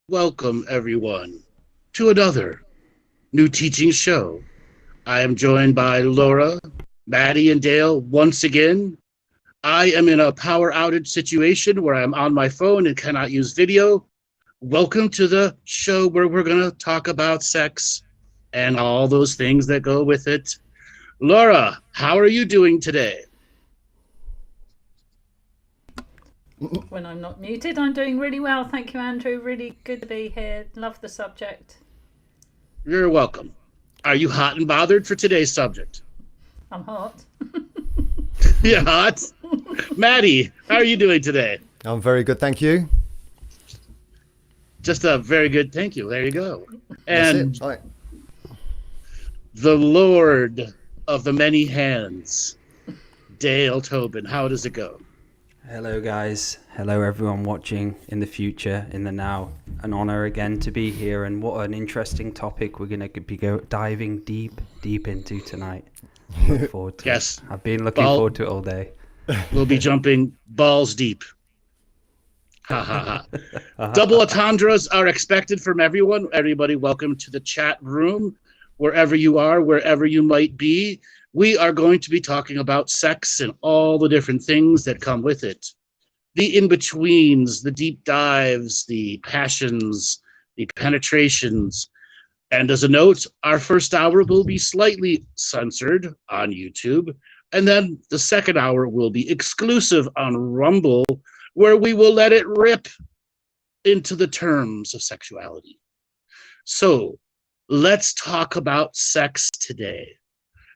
Welcome, everyone, to another new teaching show. I am joined by Laura, Maddie, and Dale once again. I am in a power outage situation where I'm on my phone and cannot use video. Welcome to the show where we're going to talk about sex and all those things that go with it. Laura, how are you doing today? When I'm not muted, I'm doing really well. Thank you, Andrew. Really good to be here. Love the subject. You're welcome. Are you hot and bothered for today's subject? I'm hot. You're hot? Maddie, how are you doing today? I'm very good, thank you. Just a very good thank you. There you go. And That's it. Right. the Lord of the many hands, Dale Tobin. How does it go? Hello guys, hello everyone watching in the future, in the now. An honor again to be here, and what an interesting topic we're going to be diving deep into tonight. Look forward to Yes. it. I've been looking forward to it all day. We'll be jumping balls deep. Ha ha ha. Double entendres are expected from everyone. Everybody, welcome to the chat room. Wherever you are, wherever you might be, we are going to be talking about sex and all the different things that come with it. The in-betweens, the deep dives, the passions, the penetrations. And as a note, our first hour will be slightly censored on YouTube. And then the second hour will be exclusive on Rumble, where we will let it rip into the terms of sexuality. So let's talk about sex today.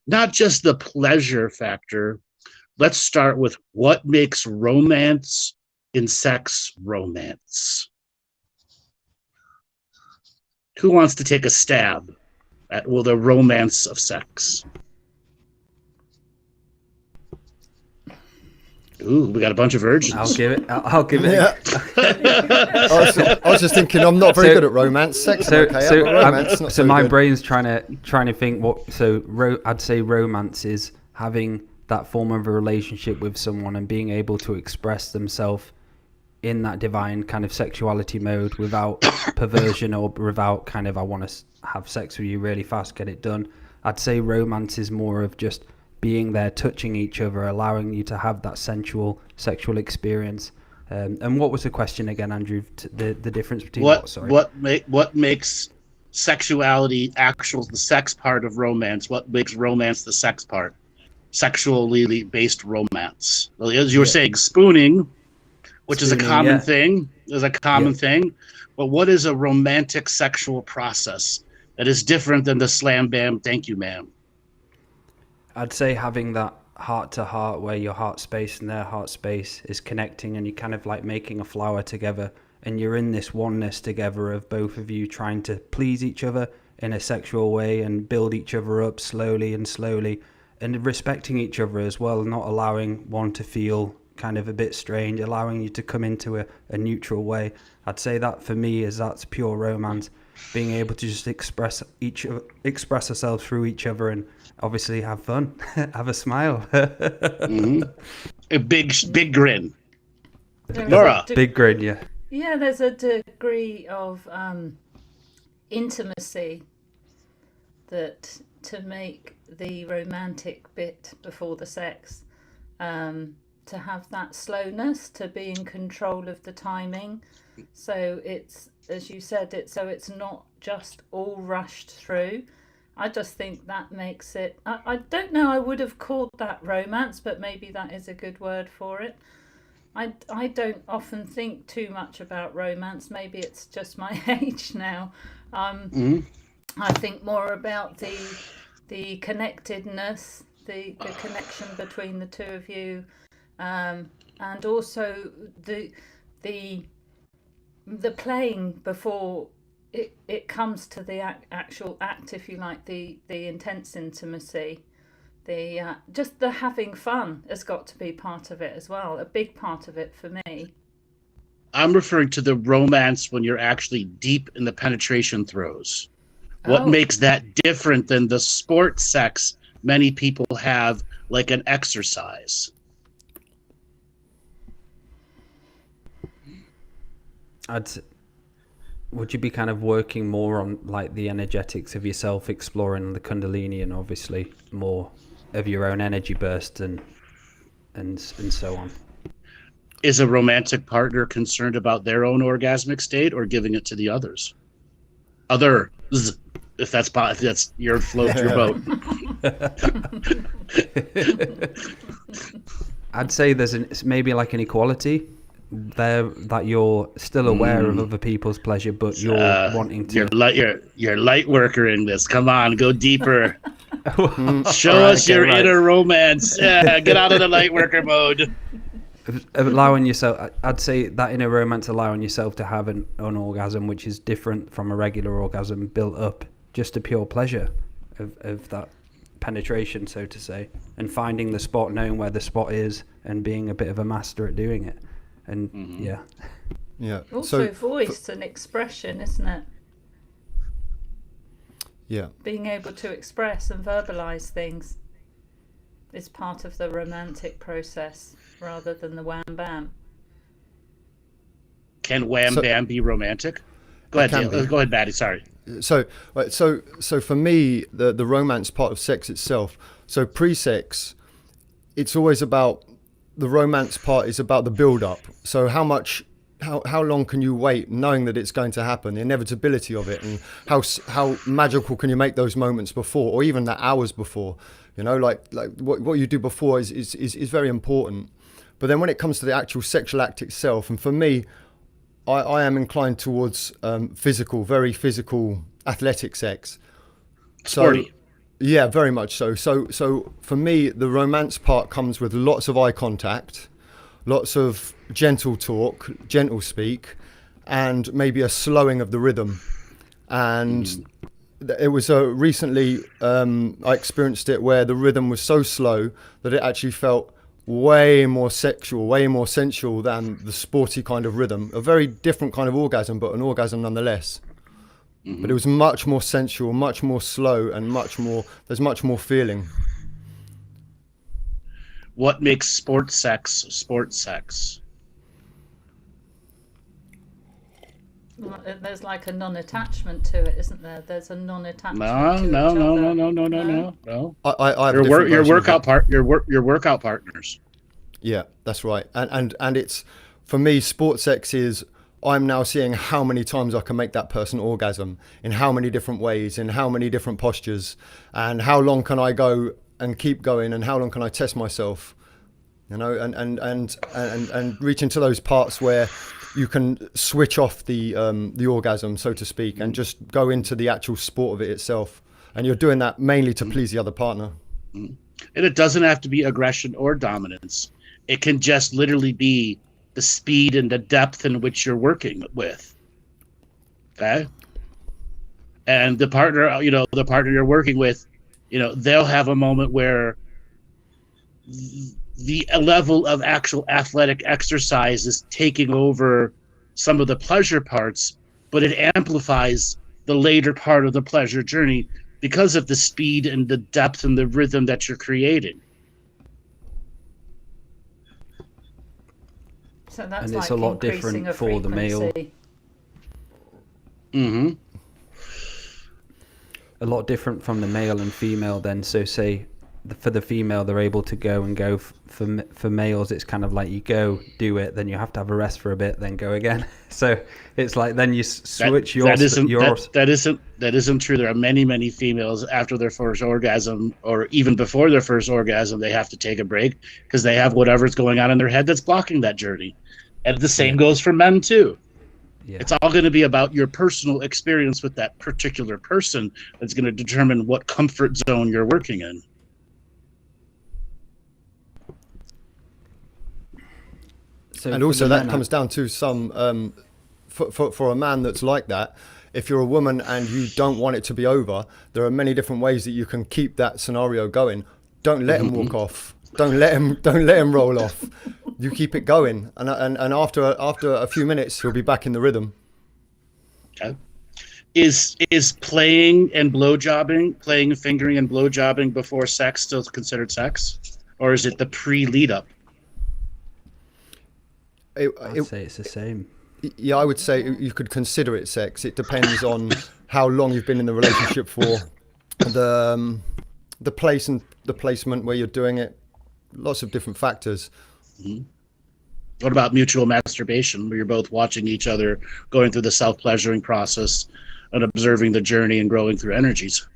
Not just the pleasure factor. Let's start with what makes romance in sex romance. Who wants to take a stab at the romance of sex? Ooh, we got a bunch of virgins. I'll give it. I'll give it. Yeah. I was just thinking, I'm not very good at romance. Sex, I'm okay. But romance, not so my good. brain's trying to think what. So I'd say romance is having that form of a relationship with someone and being able to express themselves in that divine kind of sexuality mode without perversion or without kind of, I want to have sex with you really fast, get it done. I'd say romance is more of just being there, touching each other, allowing you to have that sexual experience. And what was the question again, Andrew? The difference between what makes sexuality the sex part of romance? What makes romance the sex part? Sexually based romance. Well, as you were saying, spooning, which is a common thing, thing. But what is a romantic sexual process that is different than the slam bam, thank you, ma'am? I'd say having that heart to heart where your heart space and their heart space is connecting, and you're kind of like making a flower together, and you're in this oneness together of both of you trying to please each other in a sexual way and build each other up slowly and respecting each other as well, not allowing one to feel kind of a bit strange, allowing you to come into a neutral way. I'd say that for me that's pure romance, being able to just express ourselves through each other and obviously have fun, have a smile. Mm-hmm. A big grin. Laura. Big grin, yeah. Yeah, there's a degree of intimacy that to make the romantic bit before the sex, to have that slowness, to be in control of the timing. So it's, as you said, it's not just all rushed through. I just think that makes it, I don't know, I would have called that romance, but maybe that is a good word for it. I don't often think too much about romance. Maybe it's just my age now. I think more about the connectedness, the connection between the two of you, and also the playing before it comes to the actual act, if you like, the intense intimacy, just the having fun has got to be part of it as well, a big part of it for me. I'm referring to the romance when you're actually deep in the penetration throes. What makes that different than the sport sex many people have, like an exercise? would you be kind of working more on like the energetics of yourself, exploring the Kundalini, and obviously more of your own energy burst and so on? Is a romantic partner concerned about their own orgasmic state or giving it to the others? Others, if that's your float your boat. I'd say there's maybe like an equality there, that you're still aware of other people's pleasure, but you're wanting to. You're light worker in this. Come on, go deeper. Show us your inner romance. Yeah, get out of the light worker mode. Allowing yourself, I'd say that inner romance, allowing yourself to have an orgasm which is different from a regular orgasm, built up just to pure pleasure of that penetration, so to say, and finding the spot, knowing where the spot is, and being a bit of a master at doing it. And yeah. Also, voice and expression, isn't it? Yeah. Being able to express and verbalize things is part of the romantic process rather than the wham bam. Can wham bam be romantic? Go ahead, Maddie. Sorry. So for me, the romance part of sex itself. So pre-sex, it's always about, the romance part is about the build-up. So how long can you wait, knowing that it's going to happen, the inevitability of it, and how magical can you make those moments before, or even the hours before. You know, like what you do before is very important. But then when it comes to the actual sexual act itself, and for me, I am inclined towards very physical, athletic sex. Sporty. Yeah, very much so. So for me, the romance part comes with lots of eye contact, lots of gentle talk, gentle speak, and maybe a slowing of the rhythm. And it was recently, I experienced it where the rhythm was so slow that it actually felt way more sexual, way more sensual than the sporty kind of rhythm. A very different kind of orgasm, but an orgasm nonetheless. But it was much more sensual, much more slow, and there's much more feeling. What makes sports sex? Well, there's like a non-attachment to it, isn't there? There's a non-attachment. No. I have your workout partners. Yeah, that's right. And it's, for me, sports sex is, I'm now seeing how many times I can make that person orgasm, in how many different ways, in how many different postures, and how long can I go and keep going, and how long can I test myself, you know, and reach into those parts where you can switch off the orgasm, so to speak, and just go into the actual sport of it itself. And you're doing that mainly to please the other partner. And it doesn't have to be aggression or dominance. It can just literally be the speed and the depth in which you're working with. Okay? And the partner you're working with, they'll have a moment where the level of actual athletic exercise is taking over some of the pleasure parts, but it amplifies the later part of the pleasure journey because of the speed and the depth and the rhythm that you're creating. So that's and like it's a lot different for the male. A lot different from the male and female then. So say for the female, they're able to go for males, it's kind of like you go, do it, then you have to have a rest for a bit, then go again. So it's like then you switch that isn't true. There are many females after their first orgasm, or even before their first orgasm, they have to take a break because they have whatever's going on in their head that's blocking that journey. And the same goes for men too. Yeah. It's all going to be about your personal experience with that particular person that's going to determine what comfort zone you're working in. So and also that comes down to some, for a man that's like that, if you're a woman and you don't want it to be over, there are many different ways that you can keep that scenario going. Don't let him walk off. Don't let him roll off. You keep it going, and after a few minutes, he'll be back in the rhythm. Okay. Is playing and blowjobbing, fingering and blowjobbing before sex still considered sex, or is it the pre-lead up? I'd say it's the same. Yeah, I would say you could consider it sex. It depends on how long you've been in the relationship for, the place and the placement where you're doing it. Lots of different factors. Mm-hmm. What about mutual masturbation, where you're both watching each other going through the self-pleasuring process and observing the journey and growing through energies?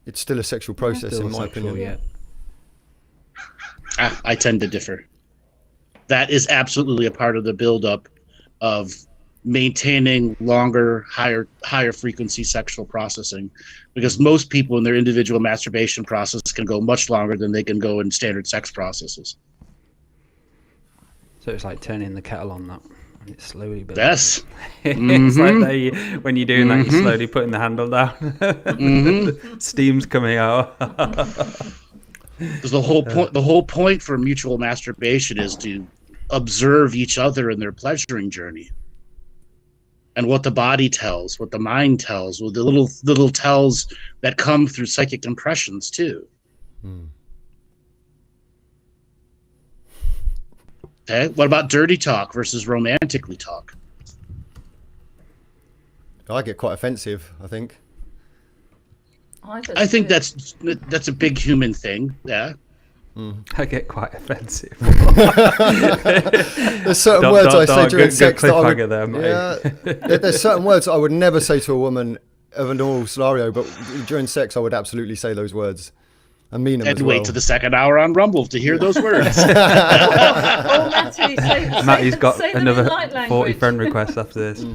It's still a sexual process, in my opinion. Yeah. I tend to differ. That is absolutely a part of the buildup of maintaining longer, higher frequency sexual processing, because most people in their individual masturbation process can go much longer than they can go in standard sex processes. So it's like turning the kettle on that. And it's slowly building. Yes. It's like when you're doing that, you're slowly putting the handle down. Steam's coming out. Because the whole point for mutual masturbation is to observe each other in their pleasuring journey, and what the body tells, what the mind tells, with the little tells that come through psychic impressions too. Okay, what about dirty talk versus romantically talk? I get quite offensive, I think. I think that's a big human thing. Yeah. I get quite offensive. There's certain words I say during sex that I would, there, there's certain words I would never say to a woman of a normal scenario, but during sex I would absolutely say those words and mean them and as wait well. to the second hour on Rumble to hear those words. Matty's got another 40 friend requests after this.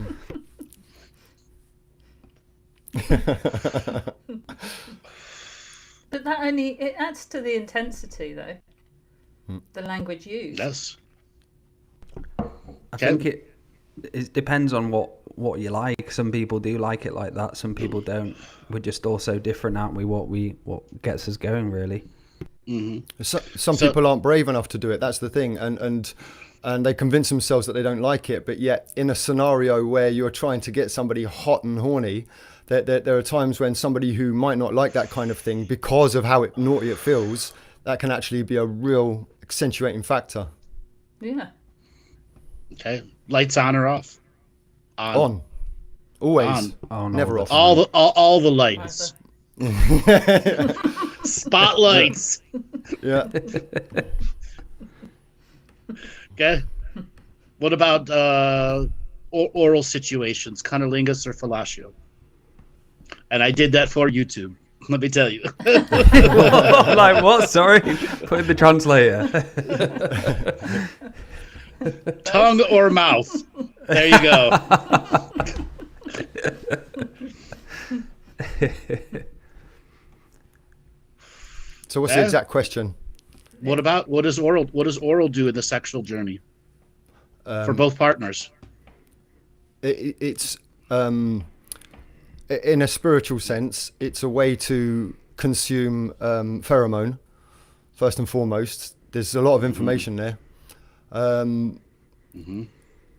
But it adds to the intensity, though. The language used. Yes. I think it depends on what you like. Some people do like it like that. Some people don't. We're just all so different, aren't we? What gets us going, really. Mm-hmm. Some people aren't brave enough to do it. That's the thing, and they convince themselves that they don't like it. But yet, in a scenario where you're trying to get somebody hot and horny, there are times when somebody who might not like that kind of thing, because of how naughty it feels, that can actually be a real accentuating factor. Yeah. Okay. Lights on or off? On. Always. On. Oh, no, Never off. All the lights. Spotlights. Yeah. Okay. What about oral situations, cunnilingus or fellatio? And I did that for YouTube. Let me tell you. Like what? Sorry. Put in the translator. Tongue or mouth? There you go. So what's the exact question? What does oral do in the sexual journey for both partners? It's in a spiritual sense, it's a way to consume pheromone, first and foremost. There's a lot of information there.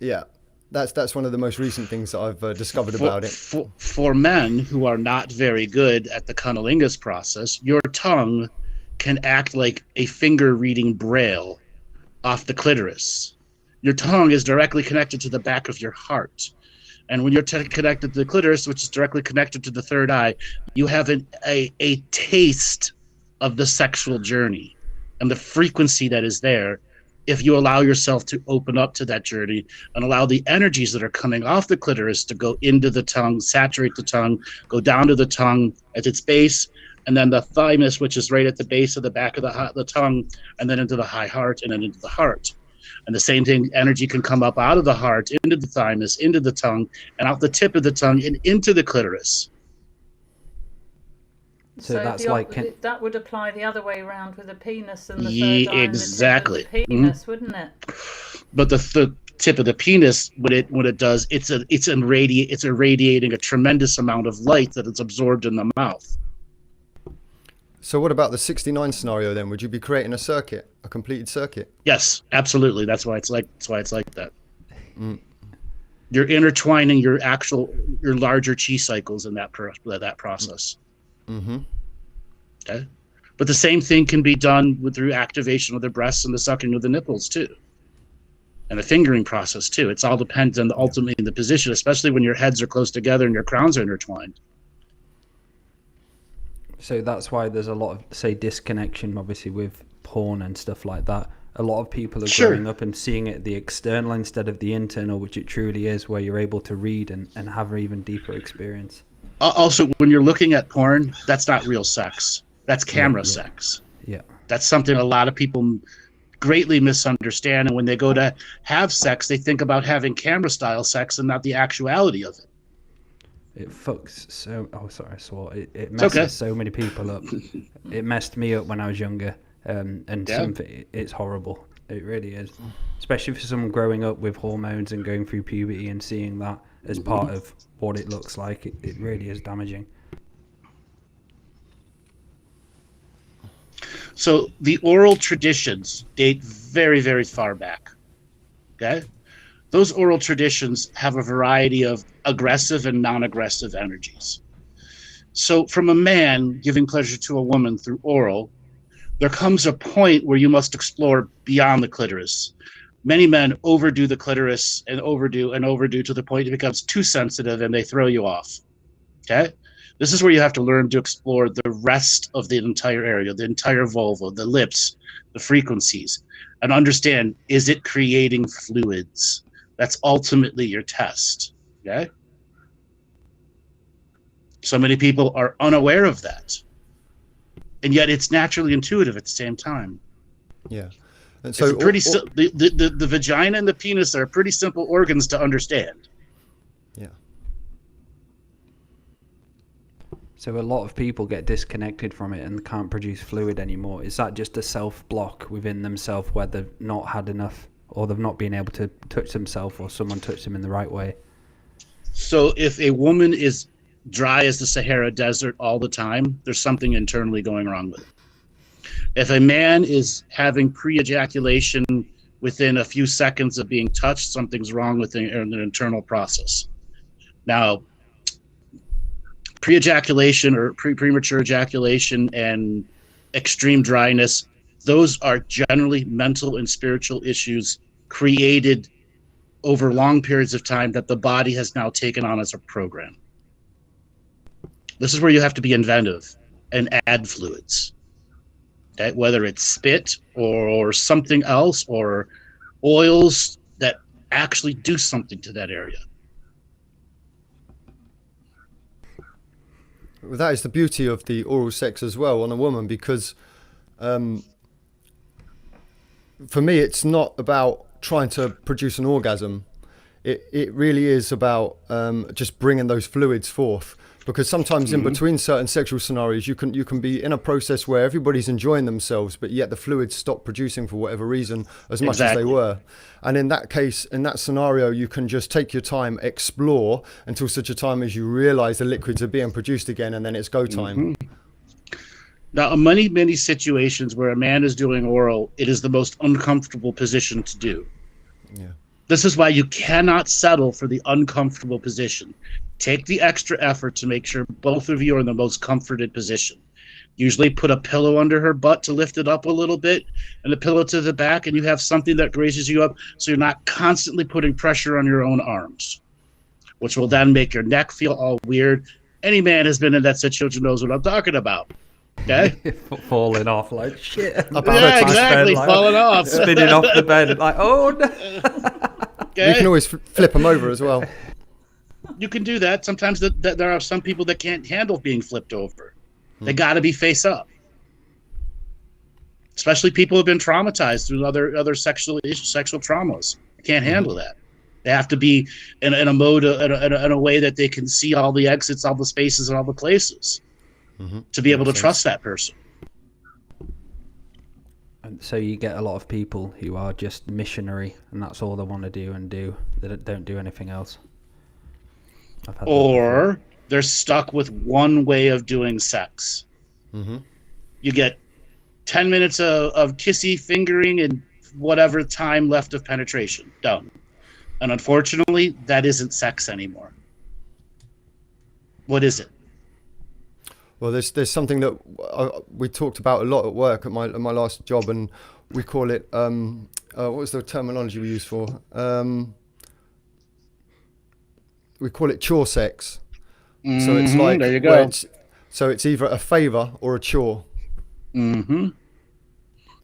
Yeah, that's one of the most recent things that I've discovered about it. For men who are not very good at the cunnilingus process, your tongue can act like a finger reading braille off the clitoris. Your tongue is directly connected to the back of your heart. And when you're connected to the clitoris, which is directly connected to the third eye, you have a taste of the sexual journey and the frequency that is there if you allow yourself to open up to that journey and allow the energies that are coming off the clitoris to go into the tongue, saturate the tongue, go down to the tongue at its base, and then the thymus, which is right at the base of the back of the tongue, and then into the high heart, and then into the heart. And the same thing, energy can come up out of the heart, into the thymus, into the tongue, and out the tip of the tongue, and into the clitoris. So that's that would apply the other way around with the penis and the third eye exactly. And the tip of the penis, wouldn't it? But the tip of the penis, what it does, it's irradiating a tremendous amount of light that is absorbed in the mouth. So what about the 69 scenario then? Would you be creating a completed circuit? Yes, absolutely. That's why it's like that. You're intertwining your larger chi cycles in that process. Mm-hmm. Okay, but the same thing can be done through activation of the breasts and the sucking of the nipples too. and the fingering process too. It's all depends on ultimately the position, especially when your heads are close together and your crowns are intertwined. So that's why there's a lot of, say, disconnection, obviously, with porn and stuff like that. A lot of people are growing up and seeing it the external instead of the internal, which it truly is, where you're able to read and have an even deeper experience. Also, when you're looking at porn, that's not real sex. That's camera sex. Yeah. That's something a lot of people greatly misunderstand. And when they go to have sex, they think about having camera style sex and not the actuality of it. It fucks so... Oh, sorry, I swore. It messes so many people up. It messed me up when I was younger. Something, it's horrible. It really is. Especially for someone growing up with hormones and going through puberty and seeing that as part of what it looks like. It really is damaging. So the oral traditions date very, very far back. Okay? Those oral traditions have a variety of aggressive and non-aggressive energies. So from a man giving pleasure to a woman through oral, there comes a point where you must explore beyond the clitoris. Many men overdo the clitoris and overdo to the point it becomes too sensitive and they throw you off. Okay? This is where you have to learn to explore the rest of the entire area, the entire vulva, the lips, the frequencies, and understand, is it creating fluids? That's ultimately your test. Okay? So many people are unaware of that. And yet it's naturally intuitive at the same time. Yeah. And so the vagina and the penis are pretty simple organs to understand. Yeah. So a lot of people get disconnected from it and can't produce fluid anymore. Is that just a self-block within themselves where they've not had enough, or they've not been able to touch themselves, or someone touched them in the right way? So if a woman is dry as the Sahara Desert all the time, there's something internally going wrong with it. If a man is having pre-ejaculation within a few seconds of being touched, something's wrong with an internal process. Now, pre-ejaculation or premature ejaculation and extreme dryness, those are generally mental and spiritual issues created over long periods of time that the body has now taken on as a program. This is where you have to be inventive and add fluids. Okay? Whether it's spit or something else or oils that actually do something to that area. Well, that is the beauty of the oral sex as well on a woman, because for me it's not about trying to produce an orgasm. It really is about just bringing those fluids forth. Because sometimes in between certain sexual scenarios, you can be in a process where everybody's enjoying themselves, but yet the fluids stop producing for whatever reason as much as they were. And in that case, in that scenario, you can just take your time, explore until such a time as you realize the liquids are being produced again, and then it's go time. Now, in many situations where a man is doing oral, it is the most uncomfortable position to do. Yeah. This is why you cannot settle for the uncomfortable position. Take the extra effort to make sure both of you are in the most comforted position. Usually put a pillow under her butt to lift it up a little bit and a pillow to the back, and you have something that raises you up so you're not constantly putting pressure on your own arms, which will then make your neck feel all weird. Any man has been in that situation knows what I'm talking about. Okay? Falling off like shit. Yeah, exactly. Like, falling off. Spinning off the bed and like, oh no. Okay? You can always flip them over as well. You can do that. Sometimes there are some people that can't handle being flipped over. They got to be face up. Especially people who have been traumatized through other sexual traumas. They can't handle that. They have to be in a mode, in a way that they can see all the exits, all the spaces, and all the places to be able to trust that person. And so you get a lot of people who are just missionary, and that's all they want to do and do. They don't do anything else. Or they're stuck with one way of doing sex. You get 10 minutes of kissy fingering and whatever time left of penetration. Done. And unfortunately, that isn't sex anymore. What is it? Well, there's something that we talked about a lot at work at my last job, and we call it what was the terminology we use for? We call it chore sex. So it's like, there you go. So it's either a favor or a chore. Mm-hmm.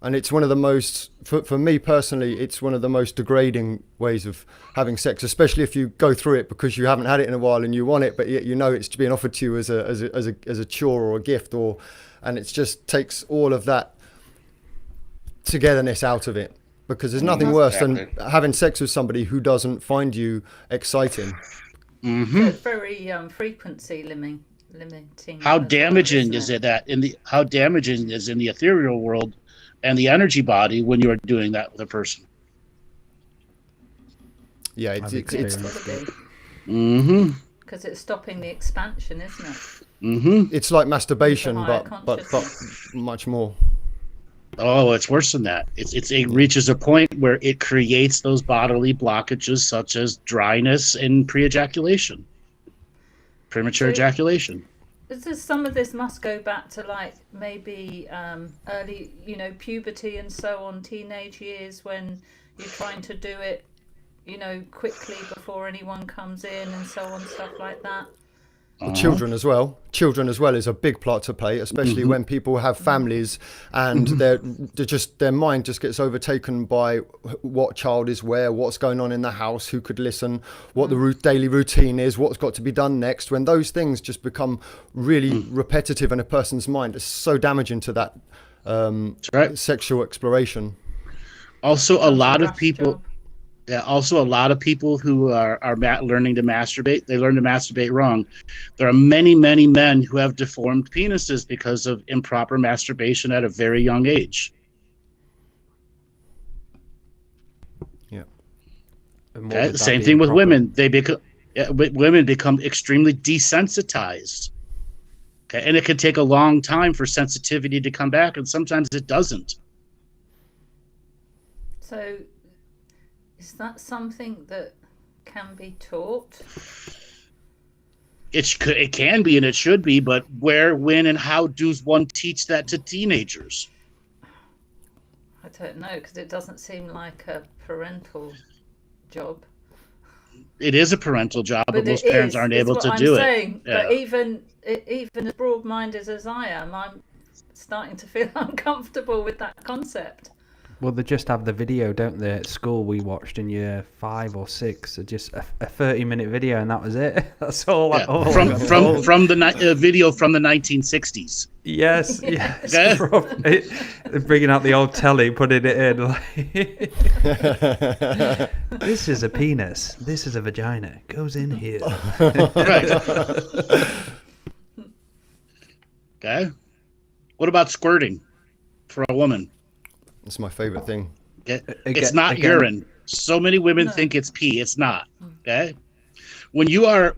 And it's one of the most, for me personally, it's one of the most degrading ways of having sex, especially if you go through it because you haven't had it in a while and you want it, but yet you know it's being offered to you as a chore or a gift, and it just takes all of that togetherness out of it, because there's nothing worse than having sex with somebody who doesn't find you exciting. Mm-hmm. It's very frequency limiting. How damaging is it that how damaging is in the ethereal world and the energy body when you are doing that with a person? Yeah, it's mm-hmm. Because it's stopping the expansion, isn't it? Mm-hmm. It's like masturbation, but much more. Oh, it's worse than that. It reaches a point where it creates those bodily blockages such as dryness and pre-ejaculation, premature ejaculation. Some of this must go back to like maybe early, puberty and so on, teenage years, when you're trying to do it, quickly before anyone comes in and so on, stuff like that. Well, children as well is a big part to play, especially when people have families and their mind just gets overtaken by what child is where, what's going on in the house, who could listen, what the daily routine is, what's got to be done next. When those things just become really repetitive in a person's mind, it's so damaging to that sexual exploration. Also, a lot of people who are learning to masturbate, they learn to masturbate wrong. There are many, many men who have deformed penises because of improper masturbation at a very young age. Yeah. Okay? The same thing with women. Women become extremely desensitized. Okay? And it can take a long time for sensitivity to come back, and sometimes it doesn't. So is that something that can be taught? It can be and it should be, but where, when, and how does one teach that to teenagers? I don't know, because it doesn't seem like a parental job. It is a parental job, but most parents aren't able to do it. Yeah. But even as broad-minded as I am, I'm starting to feel uncomfortable with that concept. Well, they just have the video, don't they? At school, we watched in year 5 or 6, just a 30-minute video, and that was it. That's all. Yeah. From the video from the 1960s. Yes. They're bringing out the old telly, putting it in. This is a penis. This is a vagina. It goes in here. Right. Okay. What about squirting for a woman? It's my favorite thing. It's not urine. So many women think it's pee. It's not. Okay. When you are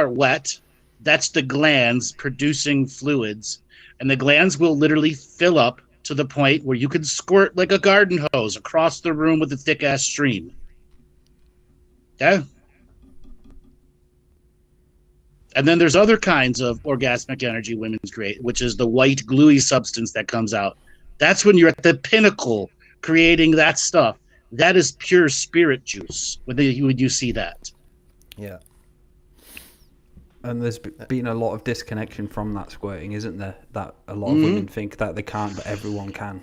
wet, that's the glands producing fluids, and the glands will literally fill up to the point where you can squirt like a garden hose across the room with a thick ass stream. Okay. And then there's other kinds of orgasmic energy women create, which is the white gluey substance that comes out. That's when you're at the pinnacle creating that stuff. That is pure spirit juice when you see that. Yeah. And there's been a lot of disconnection from that squirting, isn't there? That a lot of women think that they can't, but everyone can.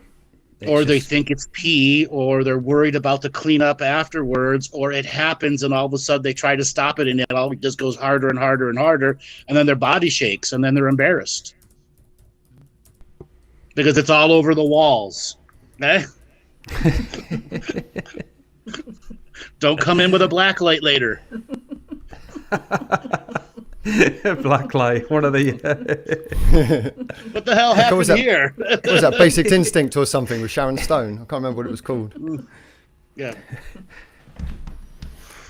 They think it's pee, or they're worried about the cleanup afterwards, or it happens and all of a sudden they try to stop it and it all just goes harder and harder and harder, and then their body shakes and then they're embarrassed. Because it's all over the walls. Eh? Don't come in with a black light later. Black light. What are they? What the hell happened here? What was that, Basic Instinct or something with Sharon Stone? I can't remember what it was called. Yeah.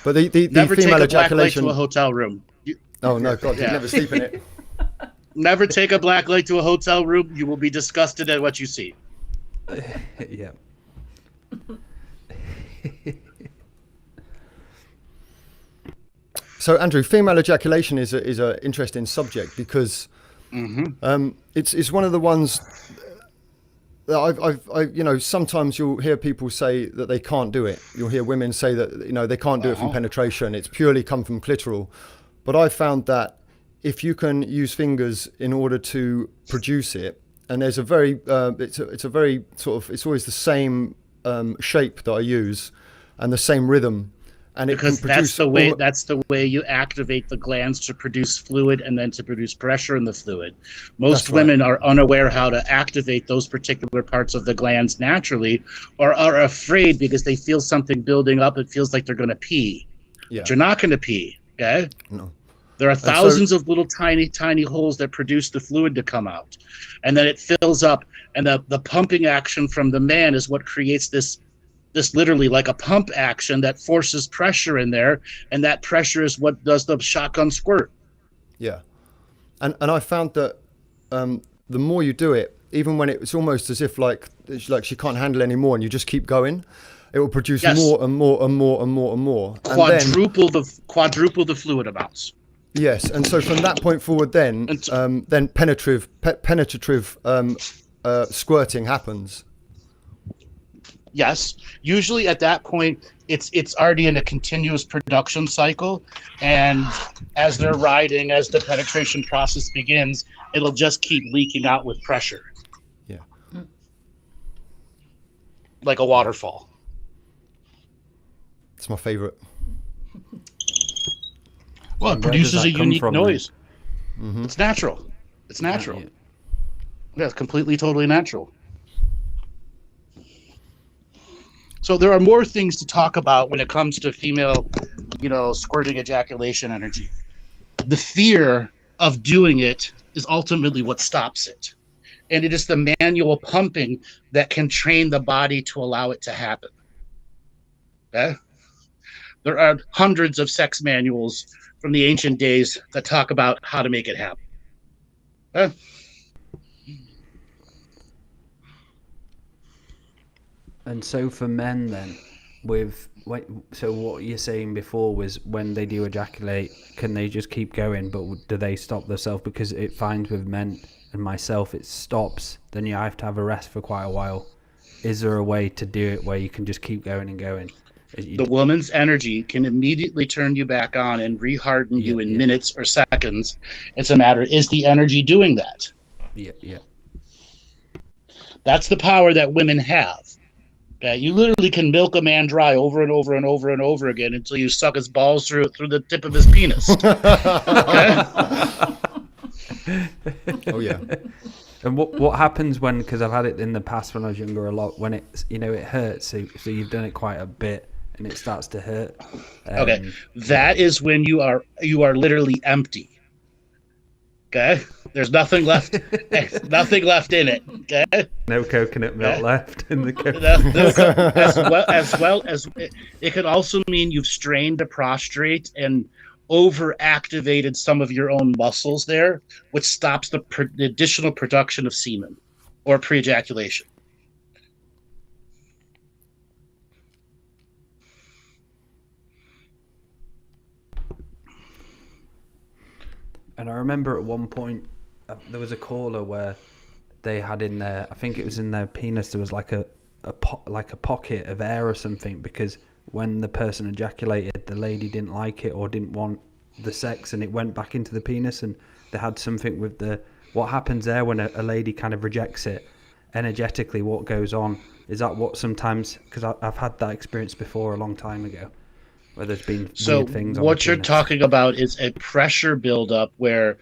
But the never female take a black light ejaculation. to a hotel room. Oh no, God! Yeah. You'd never sleep in it. Never take a black light to a hotel room. You will be disgusted at what you see. Yeah. So, Andrew, female ejaculation is an interesting subject because it's one of the ones sometimes you'll hear people say that they can't do it. You'll hear women say that, they can't do it from penetration. It's purely come from clitoral. But I found that if you can use fingers in order to produce it, and there's a very, it's a very sort of, it's always the same shape that I use and the same rhythm. And because that's the way you activate the glands to produce fluid and then to produce pressure in the fluid. Most women are unaware how to activate those particular parts of the glands naturally, or are afraid because they feel something building up. It feels like they're going to pee. Yeah. But you're not going to pee. Okay. No. There are thousands of little tiny holes that produce the fluid to come out, and then it fills up. And the pumping action from the man is what creates this literally like a pump action that forces pressure in there, and that pressure is what does the shotgun squirt. Yeah. And I found that the more you do it, even when it's almost as if like she can't handle anymore and you just keep going, it will produce more and more and more and more and more. Quadruple the fluid amounts. Yes, and so from that point forward then penetrative squirting happens. Yes, usually at that point, it's already in a continuous production cycle, and as they're riding, as the penetration process begins, it'll just keep leaking out with pressure. Yeah. Like a waterfall. It's my favorite. Well, it produces a unique noise. Mm-hmm. It's natural. It's natural. Yeah, it's completely, totally natural. So there are more things to talk about when it comes to female, squirting ejaculation energy. The fear of doing it is ultimately what stops it. And it is the manual pumping that can train the body to allow it to happen. Okay? There are hundreds of sex manuals from the ancient days that talk about how to make it happen. Okay? And so for men then, so what you're saying before was when they do ejaculate, can they just keep going, but do they stop themselves? Because it finds with men and myself, it stops, then you have to have a rest for quite a while. Is there a way to do it where you can just keep going and going? The woman's energy can immediately turn you back on and reharden you in minutes or seconds. It's a matter, is the energy doing that? Yeah. That's the power that women have. Okay, you literally can milk a man dry over and over and over and over again until you suck his balls through the tip of his penis. Okay? Oh yeah. And what happens when? Because I've had it in the past when I was younger a lot. When it hurts. So you've done it quite a bit, and it starts to hurt. Okay, that is when you are literally empty. Okay, there's nothing left. Nothing left in it. Okay, no coconut milk left in the coconut. as it could also mean you've strained to prostrate and overactivated some of your own muscles there, which stops the additional production of semen or pre-ejaculation. And I remember at one point there was a caller where they had in their, I think it was in their penis, there was like a pocket of air or something, because when the person ejaculated, the lady didn't like it or didn't want the sex, and it went back into the penis, and they had something with what happens there when a lady kind of rejects it energetically. What goes on? Is that what sometimes? Because I've had that experience before a long time ago, where there's been weird things. So what you're talking about is a pressure buildup where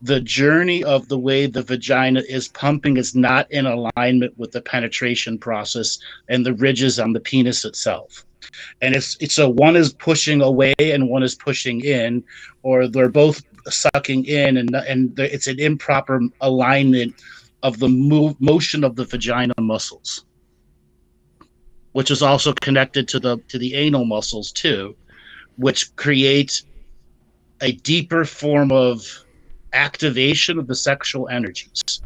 the journey of the way the vagina is pumping is not in alignment with the penetration process and the ridges on the penis itself. And it's so one is pushing away and one is pushing in, or they're both sucking in, and it's an improper alignment of the motion of the vagina muscles, which is also connected to the anal muscles too, which create a deeper form of activation of the sexual energies.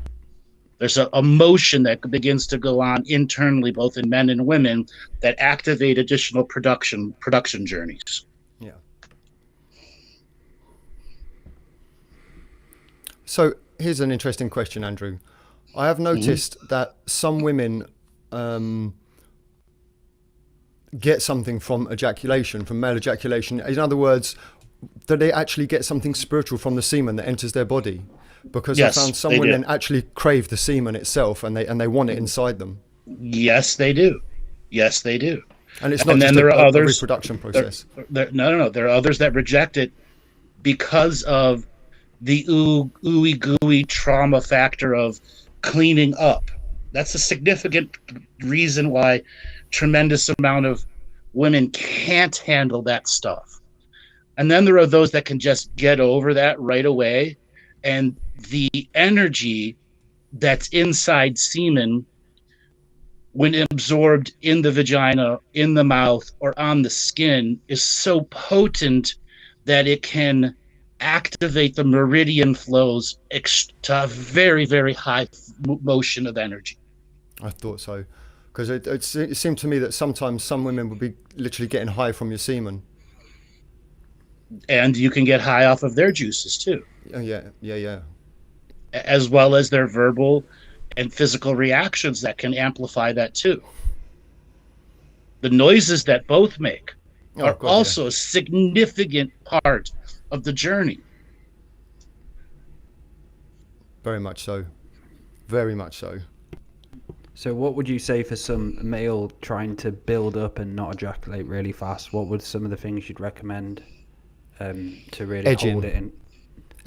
There's a motion that begins to go on internally, both in men and women, that activate additional production journeys. Yeah. So here's an interesting question, Andrew. I have noticed that some women get something from ejaculation, from male ejaculation. In other words, that they actually get something spiritual from the semen that enters their body. Because Yes, I found some they women do. actually crave the semen itself, and they want it inside them. Yes, they do. Yes, they do. And it's not And just then there are a others. reproduction process. No. There are others that reject it because of the ooey gooey trauma factor of cleaning up. That's a significant reason why tremendous amount of women can't handle that stuff. And then there are those that can just get over that right away, and the energy that's inside semen, when absorbed in the vagina, in the mouth, or on the skin, is so potent that it can activate the meridian flows to a very, very high motion of energy. I thought so. Because it seemed to me that sometimes some women would be literally getting high from your semen. And you can get high off of their juices too. Oh, yeah. As well as their verbal and physical reactions that can amplify that too. The noises that both make are also a significant part of the journey. Very much so. Very much so. So what would you say for some male trying to build up and not ejaculate really fast? What would some of the things you'd recommend to really hold it in?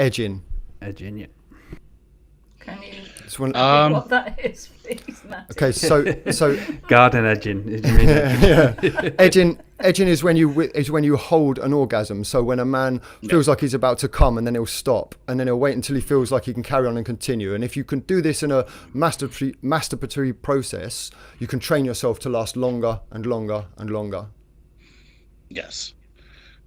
Edging, yeah. Can you when, what that is, please, Matty? okay, so Garden edging. Did you mean edging? edging is when you hold an orgasm. So when a man feels like he's about to come, and then he'll stop, and then he'll wait until he feels like he can carry on and continue. And if you can do this in a masturbatory process, you can train yourself to last longer and longer and longer. Yes.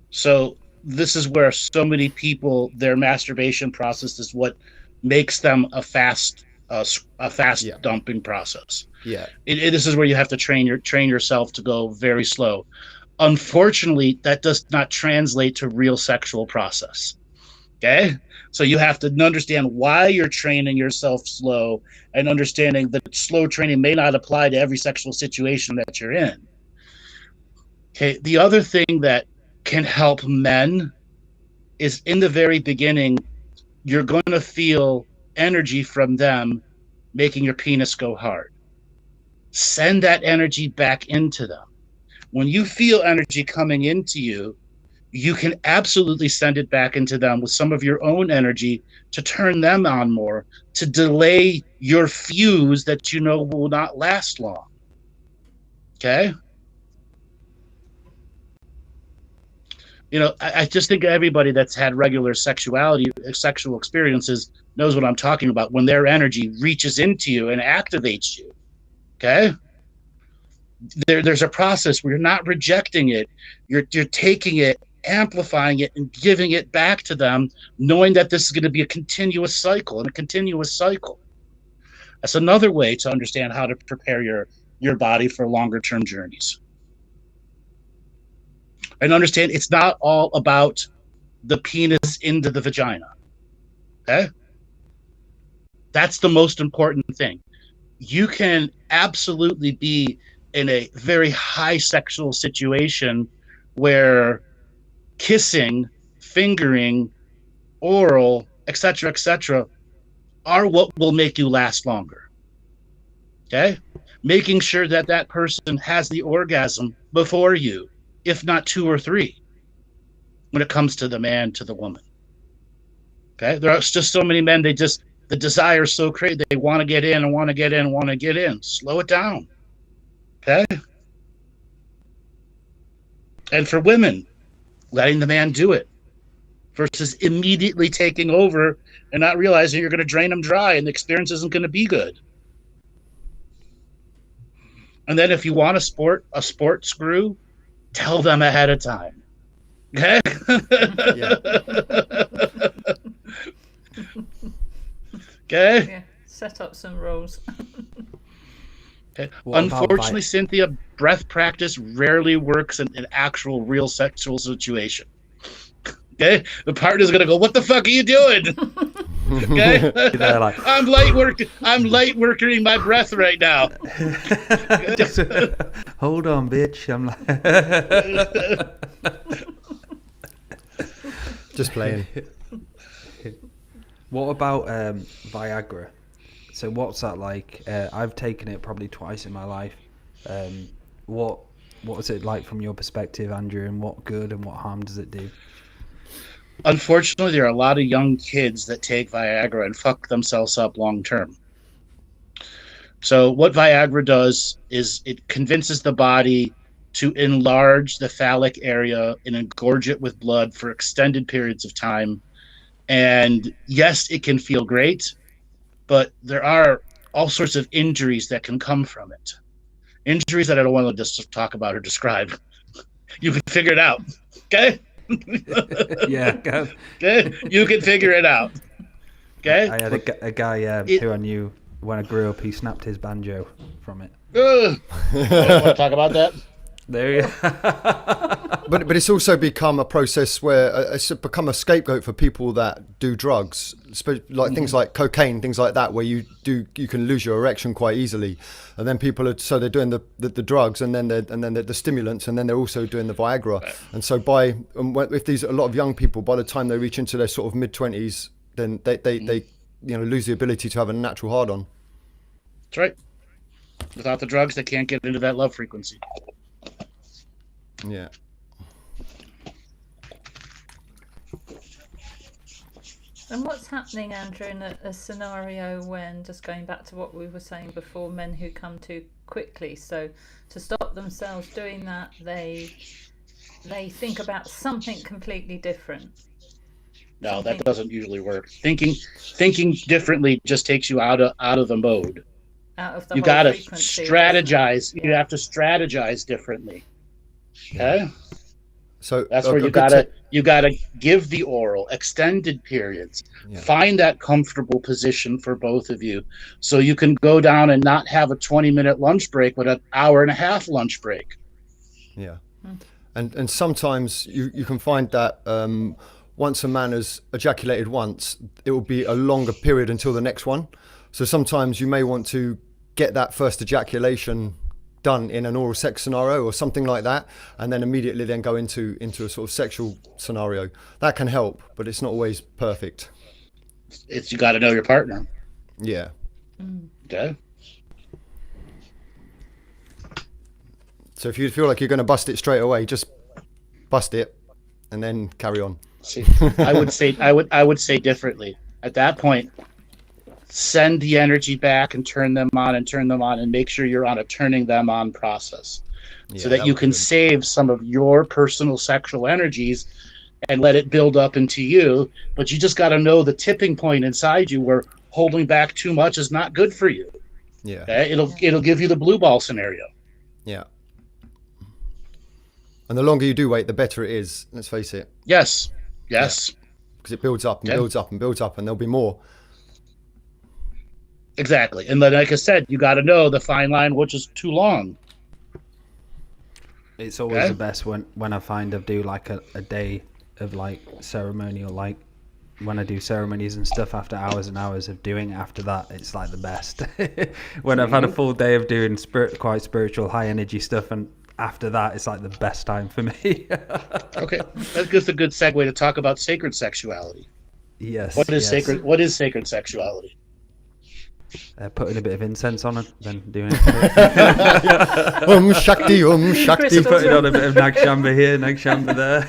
So this is where so many people, their masturbation process is what makes them a fast dumping process. Yeah. This is where you have to train yourself to go very slow. Unfortunately, that does not translate to real sexual process. Okay? So you have to understand why you're training yourself slow, and understanding that slow training may not apply to every sexual situation that you're in. Okay, the other thing that can help men is, in the very beginning, you're going to feel energy from them making your penis go hard. Send that energy back into them. When you feel energy coming into you, you can absolutely send it back into them with some of your own energy to turn them on more, to delay your fuse that you know will not last long. Okay? You know, I just think everybody that's had regular sexual experiences knows what I'm talking about. When their energy reaches into you and activates you, okay? There's a process where you're not rejecting it. You're taking it, amplifying it, and giving it back to them, knowing that this is going to be a continuous cycle and a continuous cycle. That's another way to understand how to prepare your body for longer term journeys. And understand it's not all about the penis into the vagina. Okay? That's the most important thing. You can absolutely be in a very high sexual situation where kissing, fingering, oral, etc., are what will make you last longer. Okay? Making sure that that person has the orgasm before you, if not 2 or 3, when it comes to the man, to the woman. Okay? There are just so many men, the desire is so crazy, they want to get in and want to get in and want to get in. Slow it down. Okay? And for women, letting the man do it versus immediately taking over and not realizing you're going to drain them dry and the experience isn't going to be good. And then if you want a sport screw, tell them ahead of time. Okay? Yeah. Okay? Yeah, set up some rules. Okay. What about Unfortunately, Cynthia, breath practice rarely works in an actual real sexual situation. Okay, the partner's gonna go, "What the fuck are you doing?" Okay, Like, I'm light workering my breath right now. just, hold on, bitch. I'm like, Just playing. what about Viagra? So what's that like? I've taken it probably twice in my life. What is it like from your perspective, Andrew, and what good and what harm does it do? Unfortunately, there are a lot of young kids that take Viagra and fuck themselves up long term. So what Viagra does is it convinces the body to enlarge the phallic area and engorge it with blood for extended periods of time. And yes, it can feel great, but there are all sorts of injuries that can come from it. Injuries that I don't want to just talk about or describe. You can figure it out, okay? Yeah. Okay, you can figure it out. Okay. I had a guy who I knew when I grew up. He snapped his banjo from it. Want to talk about that? There you go. But it's also become a process where it's become a scapegoat for people that do drugs, like things like cocaine, things like that, where you can lose your erection quite easily, and then people are they're doing the drugs and then the stimulants, and then they're also doing the Viagra, and so if these a lot of young people, by the time they reach into their sort of mid-20s, then they lose the ability to have a natural hard-on. That's right. Without the drugs, they can't get into that love frequency. Yeah. And what's happening, Andrew, in a scenario when, just going back to what we were saying before, men who come too quickly, so to stop themselves doing that, they think about something completely different. No, that doesn't usually work. Thinking differently just takes you out of the mode. Out of the You whole gotta frequency, strategize. Yeah. You have to strategize differently. Okay. So That's where you gotta give the oral extended periods. Yeah. Find that comfortable position for both of you, so you can go down and not have a 20-minute lunch break, but an hour and a half lunch break. Yeah, and sometimes you can find that once a man has ejaculated once, it will be a longer period until the next one. So sometimes you may want to get that first ejaculation done in an oral sex scenario or something like that, and then immediately then go into a sort of sexual scenario. That can help, but it's not always perfect. You got to know your partner. Yeah. Okay. So if you feel like you're going to bust it straight away, just bust it and then carry on. See, I would say differently. At that point, send the energy back and turn them on and make sure you're on a turning them on process, so that you can save some of your personal sexual energies and let it build up into you. But you just got to know the tipping point inside you where holding back too much is not good for you. Yeah. Okay? It'll give you the blue ball scenario. Yeah. And the longer you do wait, the better it is. Let's face it. Yes. Because it builds up and builds up and builds up, and there'll be more. Exactly. And then, like I said, you got to know the fine line, which is too long. It's always the best when I find I do like a day of like ceremonial, like when I do ceremonies and stuff after hours and hours of doing it after that, it's like the best. When I've had a full day of doing quite spiritual, high energy stuff, and after that, it's like the best time for me. Okay. That's just a good segue to talk about sacred sexuality. Yes. What is sacred? What is sacred sexuality? Putting a bit of incense on it, then doing it. Shakti, Shakti. Putting on a bit of Nag Shamba here, Nag Shamba there.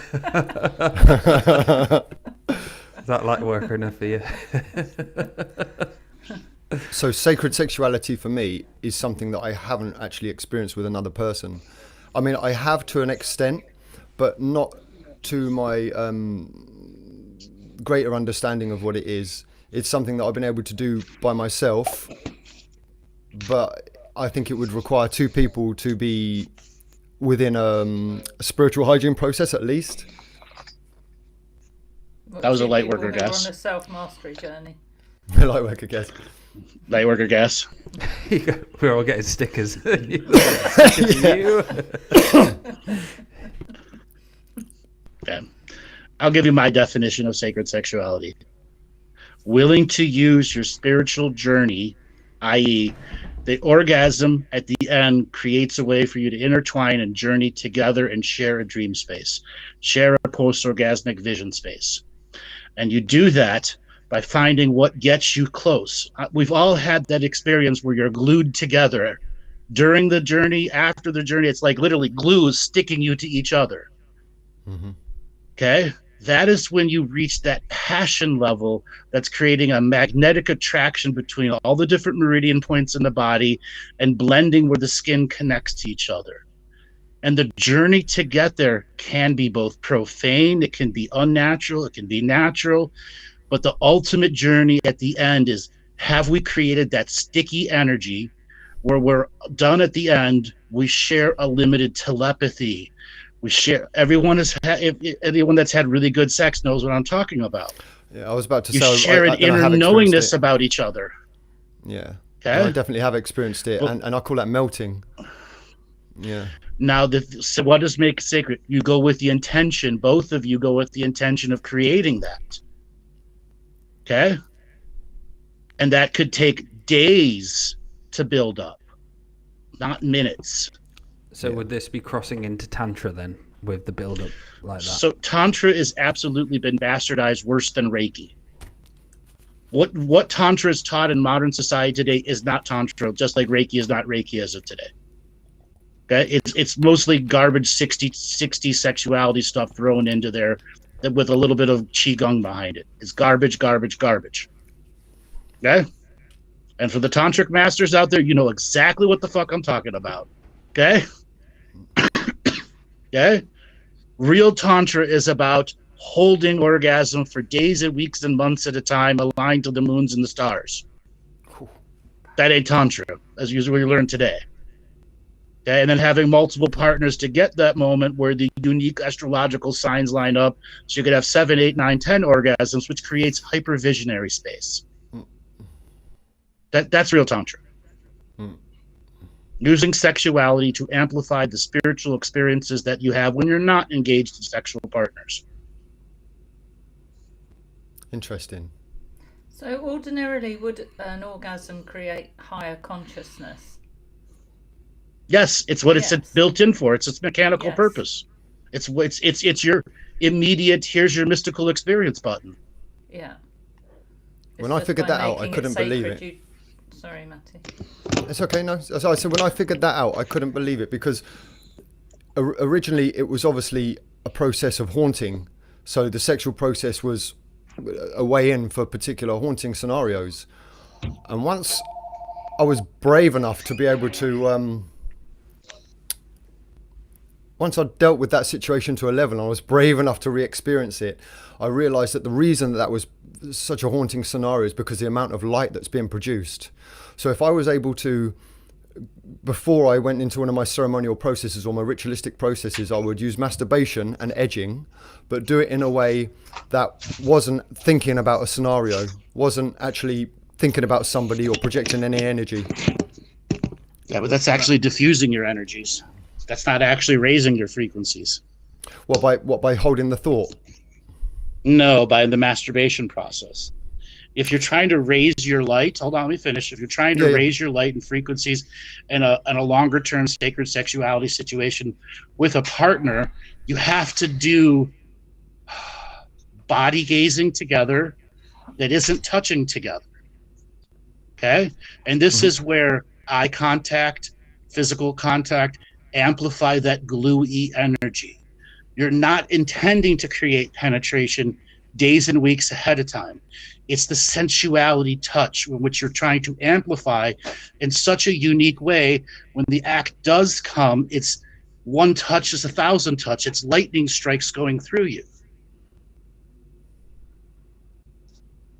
Is that lightworker enough for you? So sacred sexuality for me is something that I haven't actually experienced with another person. I mean, I have to an extent, but not to my greater understanding of what it is. It's something that I've been able to do by myself, but I think it would require two people to be within a spiritual hygiene process at least. That was a lightworker guess. On a self-mastery journey. Lightworker guess. Lightworker guess. We're all getting stickers. Yeah. I'll give you my definition of sacred sexuality. Willing to use your spiritual journey, i.e., the orgasm at the end creates a way for you to intertwine and journey together and share a dream space, share a post-orgasmic vision space. And you do that by finding what gets you close. We've all had that experience where you're glued together during the journey, after the journey. It's like literally glue is sticking you to each other. Mm-hmm. Okay? That is when you reach that passion level that's creating a magnetic attraction between all the different meridian points in the body and blending where the skin connects to each other. And the journey to get there can be both profane, it can be unnatural, it can be natural, but the ultimate journey at the end is, have we created that sticky energy where we're done at the end, we share a limited telepathy. We share. Everyone that's had really good sex knows what I'm talking about. Yeah, I was about to you say. You share an inner knowingness about each other. Yeah. Okay. I definitely have experienced it, and I call that melting. Yeah. Now, so what does make sacred? You go with the intention. Both of you go with the intention of creating that. Okay. And that could take days to build up, not minutes. So would this be crossing into Tantra then, with the build-up like that? So Tantra has absolutely been bastardized worse than Reiki. What Tantra is taught in modern society today is not Tantra, just like Reiki is not Reiki as of today. Okay, it's mostly garbage 60 sexuality stuff thrown into there with a little bit of Qigong behind it. It's garbage, garbage, garbage. Okay? And for the Tantric masters out there, you know exactly what the fuck I'm talking about. Okay? Okay? Real Tantra is about holding orgasm for days and weeks and months at a time, aligned to the moons and the stars. That ain't Tantra, as usually we learn today. Okay? And then having multiple partners to get that moment where the unique astrological signs line up, so you could have 7, 8, 9, 10 orgasms, which creates hypervisionary space. That's real Tantra. Using sexuality to amplify the spiritual experiences that you have when you're not engaged in sexual partners. Interesting. So ordinarily, would an orgasm create higher consciousness? Yes, it's what it's built in for. It's its mechanical purpose. It's your immediate, here's your mystical experience button. Yeah. When I figured that out, I couldn't believe it. Sorry, Matty. It's okay, no. So I said when I figured that out, I couldn't believe it, because originally it was obviously a process of haunting. So the sexual process was a way in for particular haunting scenarios. And once I was brave enough to be able to, once I dealt with that situation to a level, and I was brave enough to re-experience it, I realized that the reason that was such a haunting scenario is because the amount of light that's being produced. So if I was able to, before I went into one of my ceremonial processes or my ritualistic processes, I would use masturbation and edging, but do it in a way that wasn't thinking about a scenario, wasn't actually thinking about somebody or projecting any energy. Yeah, but that's actually diffusing your energies. That's not actually raising your frequencies. What by holding the thought? No, by the masturbation process. If you're trying to raise your light, hold on, let me finish. If you're trying to raise your light and frequencies in a longer term sacred sexuality situation with a partner, you have to do body gazing together that isn't touching together. Okay? And this is where eye contact, physical contact, amplify that gluey energy. You're not intending to create penetration days and weeks ahead of time. It's the sensuality touch which you're trying to amplify in such a unique way. When the act does come, it's one touch is 1,000 touch. It's lightning strikes going through you.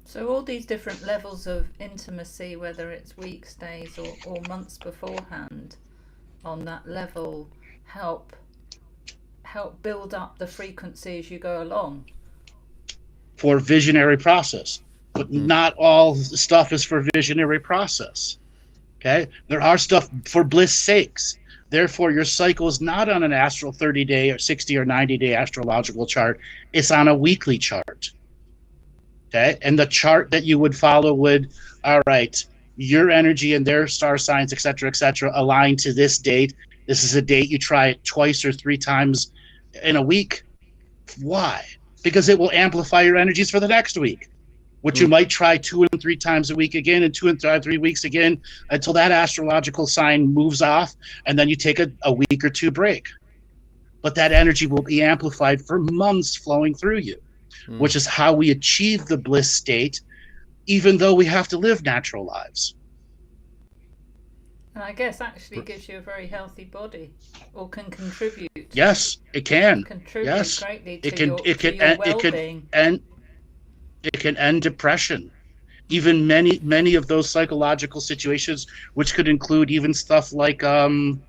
So all these different levels of intimacy, whether it's weeks, days, or months beforehand, on that level, help build up the frequency as you go along. For visionary process, but not all stuff is for visionary process. Okay, there are stuff for bliss sakes. Therefore, your cycle is not on an astral 30-day or 60 or 90-day astrological chart. It's on a weekly chart. Okay? And the chart that you would follow would, all right, your energy and their star signs, et cetera, align to this date. This is a date you try it twice or 3 times in a week. Why? Because it will amplify your energies for the next week, which you might try 2 and 3 times a week again, and 2 and 3 weeks again, until that astrological sign moves off, and then you take a week or 2 break. But that energy will be amplified for months flowing through you, which is how we achieve the bliss state, even though we have to live natural lives. And I guess actually gives you a very healthy body, or can contribute. Yes, it can. Contribute greatly to your well-being. It can end depression. Even many of those psychological situations, which could include even stuff like some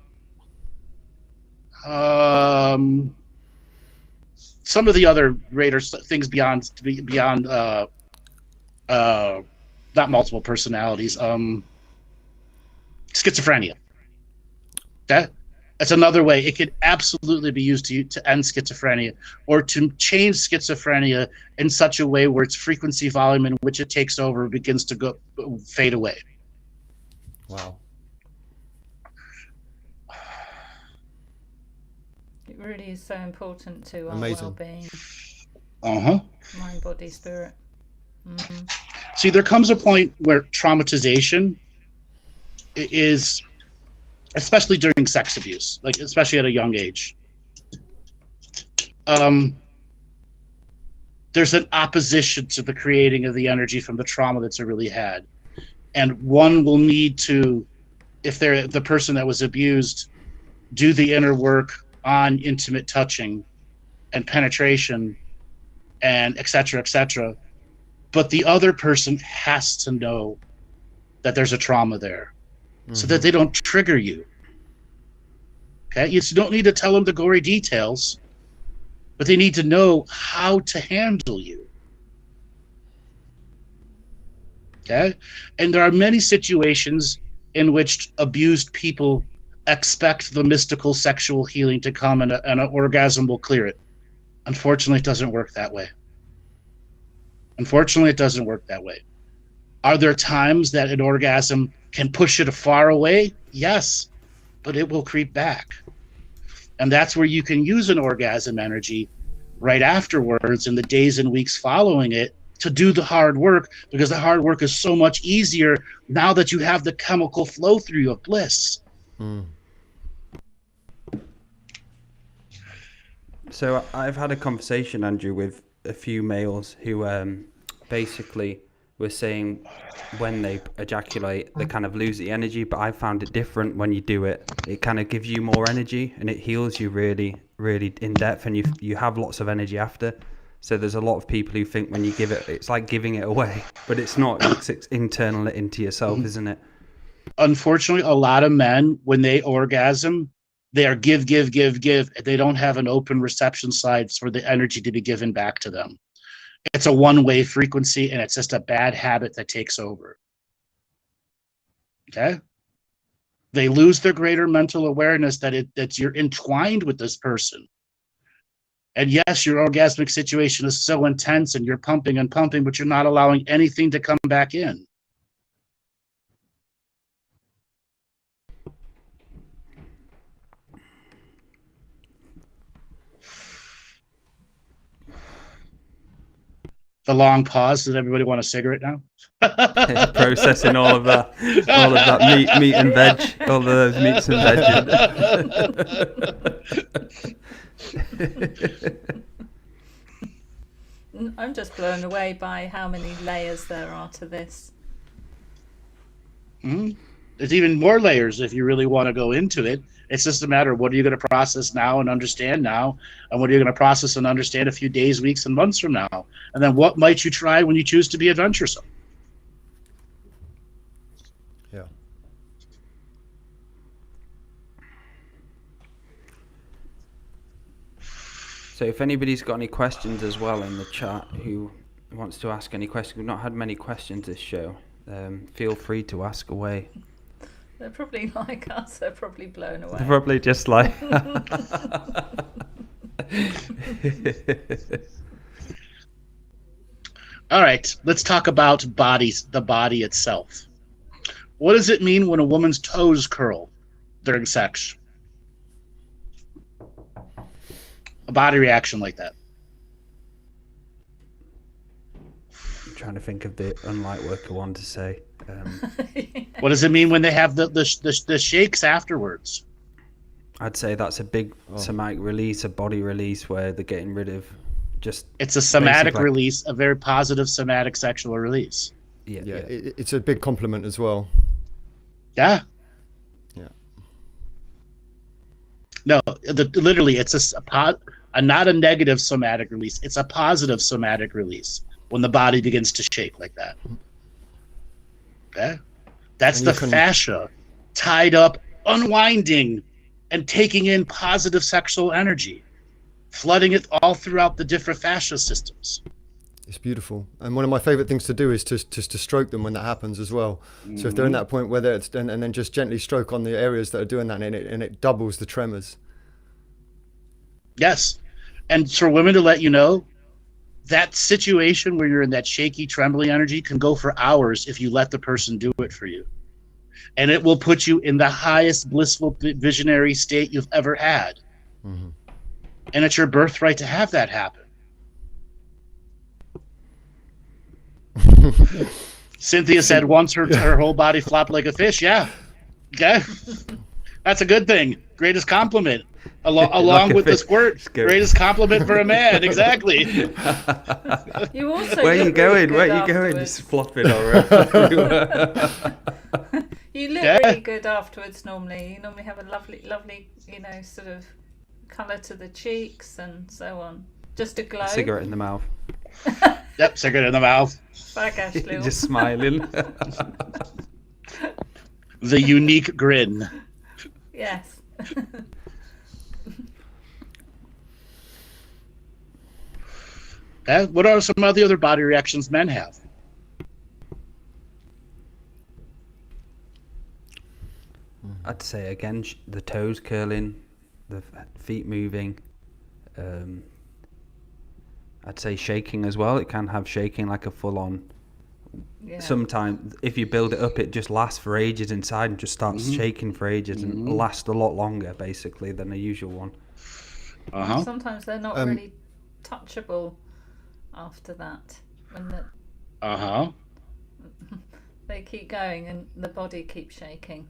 of the other greater things beyond not multiple personalities, schizophrenia. Okay? That's another way. It could absolutely be used to end schizophrenia, or to change schizophrenia in such a way where its frequency volume in which it takes over begins to fade away. Wow. It really is so important to our Amazing. well-being. Mind, body, spirit. See, there comes a point where traumatization is, especially during sex abuse, like especially at a young age, there's an opposition to the creating of the energy from the trauma that's really had. And one will need to, if they're the person that was abused, do the inner work on intimate touching and penetration and et cetera, but the other person has to know that there's a trauma there, so that they don't trigger you. Okay, you don't need to tell them the gory details, but they need to know how to handle you. Okay, and there are many situations in which abused people expect the mystical sexual healing to come, and an orgasm will clear it. Unfortunately, it doesn't work that way. Are there times that an orgasm can push it far away? Yes, but it will creep back. And that's where you can use an orgasm energy right afterwards in the days and weeks following it to do the hard work, because the hard work is so much easier now that you have the chemical flow through of bliss. So I've had a conversation, Andrew, with a few males who basically were saying when they ejaculate, they kind of lose the energy, but I found it different when you do it. It kind of gives you more energy, and it heals you really, really in depth, and you have lots of energy after. So there's a lot of people who think when you give it, it's like giving it away, but it's not. It's internal into yourself, isn't it? Unfortunately, a lot of men, when they orgasm, they are give. They don't have an open reception side for the energy to be given back to them. It's a one-way frequency, and it's just a bad habit that takes over. Okay? They lose their greater mental awareness that you're entwined with this person. And yes, your orgasmic situation is so intense, and you're pumping, but you're not allowing anything to come back in. The long pause. Does everybody want a cigarette now? Processing all of that meat and veg, all of those meats and veg. I'm just blown away by how many layers there are to this. There's even more layers if you really want to go into it. It's just a matter of what are you going to process now and understand now, and what are you going to process and understand a few days, weeks, and months from now. And then what might you try when you choose to be adventuresome? Yeah. So if anybody's got any questions as well in the chat, who wants to ask any questions, we've not had many questions this show. Feel free to ask away. They're probably like us. They're probably blown away. They're probably just like. All right, let's talk about the body itself. What does it mean when a woman's toes curl during sex? A body reaction like that. I'm trying to think of the unlightworker one to say. What does it mean when they have the shakes afterwards? I'd say that's a big somatic release, a body release where they're getting rid of just. It's a somatic release, a very positive somatic sexual release. Yeah. It's a big compliment as well. Yeah. Yeah. No, literally, it's not a negative somatic release. It's a positive somatic release when the body begins to shake like that. Okay? That's the fascia tied up, unwinding, and taking in positive sexual energy, flooding it all throughout the different fascia systems. It's beautiful, and one of my favorite things to do is to stroke them when that happens as well. Mm-hmm. So if they're in that point where it's and then just gently stroke on the areas that are doing that, and it doubles the tremors. Yes, and for women to let you know, that situation where you're in that shaky, trembling energy can go for hours if you let the person do it for you, and it will put you in the highest blissful visionary state you've ever had. Mm-hmm. And it's your birthright to have that happen. Cynthia said once her whole body flopped like a fish. Yeah. Okay. That's a good thing. Greatest compliment. Along like with the squirt. Greatest compliment for a man. Exactly. You also Where are you going? Where are you going? Just flopping everywhere. You look really good afterwards normally. You normally have a lovely, sort of colour to the cheeks and so on. Just a glow. Cigarette in the mouth. Yep, cigarette in the mouth. Back, Ashley. Just smiling. The unique grin. Yes. What are some of the other body reactions men have? I'd say again the toes curling, the feet moving. I'd say shaking as well. It can have shaking, like a full-on. Yeah. Sometimes if you build it up, it just lasts for ages inside and just starts shaking for ages and lasts a lot longer, basically, than a usual one. Uh-huh. Sometimes they're not really touchable after that. When they keep going and the body keeps shaking.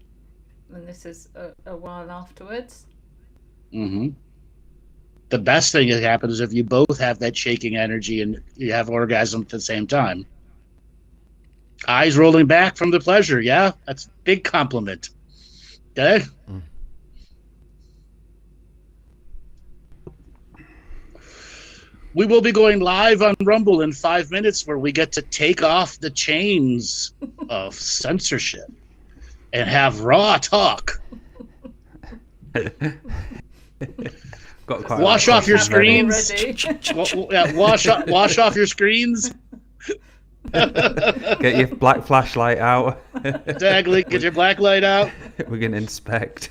And this is a while afterwards. Mm-hmm. The best thing that happens is if you both have that shaking energy and you have orgasm at the same time. Eyes rolling back from the pleasure. Yeah, that's a big compliment. Okay? We will be going live on Rumble in 5 minutes where we get to take off the chains of censorship and have raw talk. Wash off your screens. Wash off your screens. Get your black flashlight out. Exactly. Get your black light out. We're going to inspect.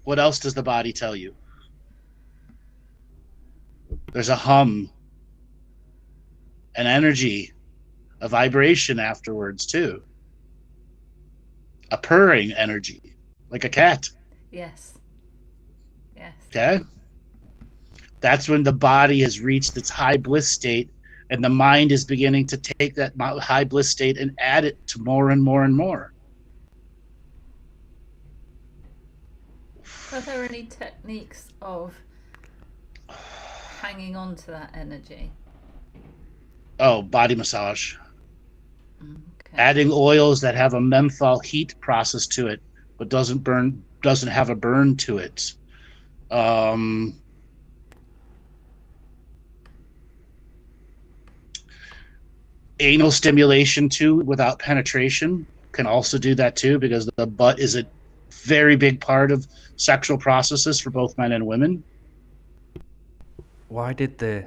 What else does the body tell you? There's a hum, an energy, a vibration afterwards too. A purring energy, like a cat. Yes. Yes. Okay? That's when the body has reached its high bliss state and the mind is beginning to take that high bliss state and add it to more and more and more. Are there any techniques of hanging on to that energy? Oh, body massage. Okay. Adding oils that have a menthol heat process to it, but doesn't have a burn to it. Anal stimulation too, without penetration, can also do that too, because the butt is a very big part of sexual processes for both men and women. Why did the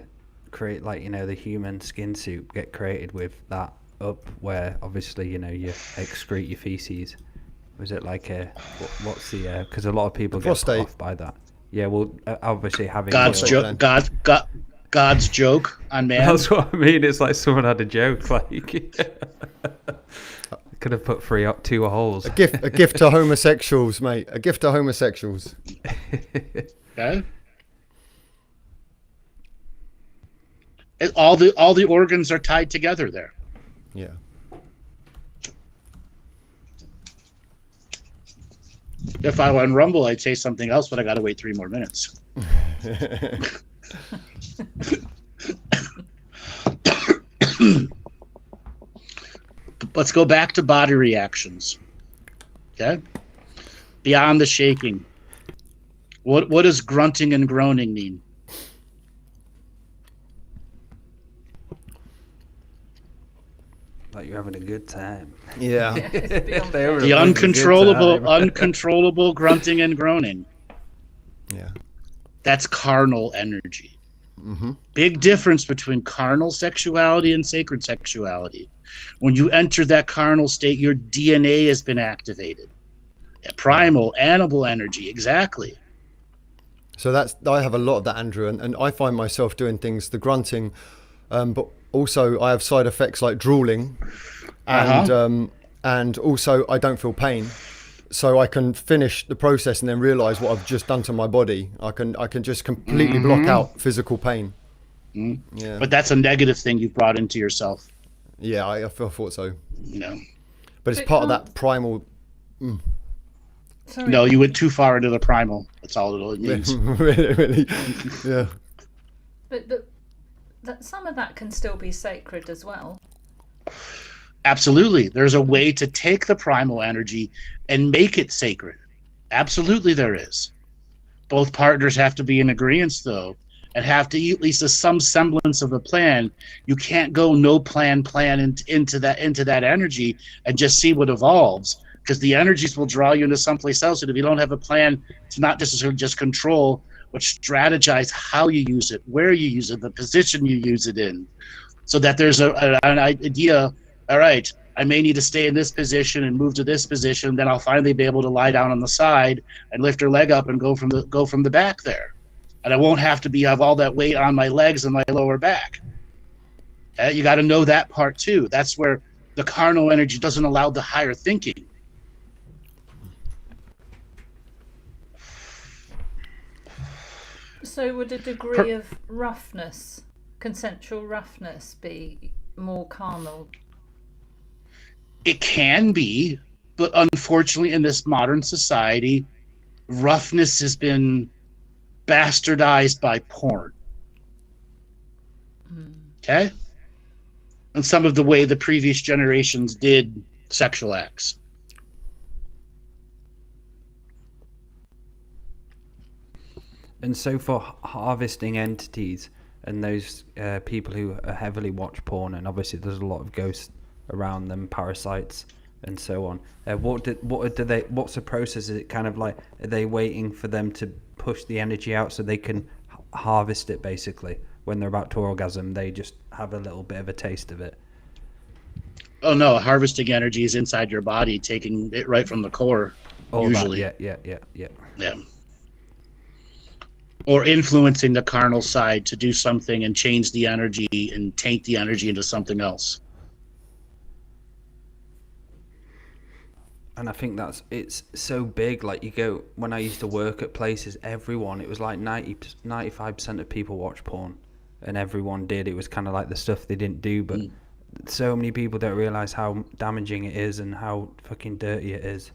create, like, you know, the human skin suit get created with that up where obviously, you know, you excrete your feces? Was it like a what's the because a lot of people get put off by that. Yeah, well, obviously having God's joke, God's joke on man. That's what I mean. It's like someone had a joke, like could have put two holes. A gift to homosexuals, mate. A gift to homosexuals. Okay. All the organs are tied together there. Yeah. If I were on Rumble, I'd say something else, but I got to wait 3 more minutes. Let's go back to body reactions. Okay? Beyond the shaking. What does grunting and groaning mean? Like you're having a good time. Yeah. The uncontrollable grunting and groaning. Yeah. That's carnal energy. Mm-hmm. Big difference between carnal sexuality and sacred sexuality. When you enter that carnal state, your DNA has been activated. Primal, animal energy, exactly. So I have a lot of that, Andrew, and I find myself doing things, the grunting, but also I have side effects like drooling, and also I don't feel pain, so I can finish the process and then realize what I've just done to my body. I can just completely block out physical pain. Yeah. But that's a negative thing you've brought into yourself. Yeah, I thought so. No. But it's part of that primal. Sorry. No, you went too far into the primal. That's all it means. really, yeah. But some of that can still be sacred as well. Absolutely. There's a way to take the primal energy and make it sacred. Absolutely there is. Both partners have to be in agreement, though, and have to at least some semblance of a plan. You can't go no plan into that energy and just see what evolves, because the energies will draw you into someplace else. And if you don't have a plan to not just control, but strategize how you use it, where you use it, the position you use it in, so that there's an idea, all right, I may need to stay in this position and move to this position, then I'll finally be able to lie down on the side and lift her leg up and go from the back there. And I won't have to have all that weight on my legs and my lower back. You got to know that part too. That's where the carnal energy doesn't allow the higher thinking. So would a degree of roughness, consensual roughness, be more carnal? It can be, but unfortunately in this modern society, roughness has been bastardized by porn. Okay? And some of the way the previous generations did sexual acts. And so for harvesting entities and those people who heavily watch porn, and obviously there's a lot of ghosts around them, parasites and so on. What's the process? Is it kind of like, are they waiting for them to push the energy out so they can harvest it, basically? When they're about to orgasm, they just have a little bit of a taste of it. Oh no, harvesting energy is inside your body, taking it right from the core. Usually. Yeah. Or influencing the carnal side to do something and change the energy and taint the energy into something else. And I think it's so big. Like, you go, when I used to work at places, it was like 95% of people watch porn, and everyone did. It was kind of like the stuff they didn't do, but so many people don't realize how damaging it is and how fucking dirty it is.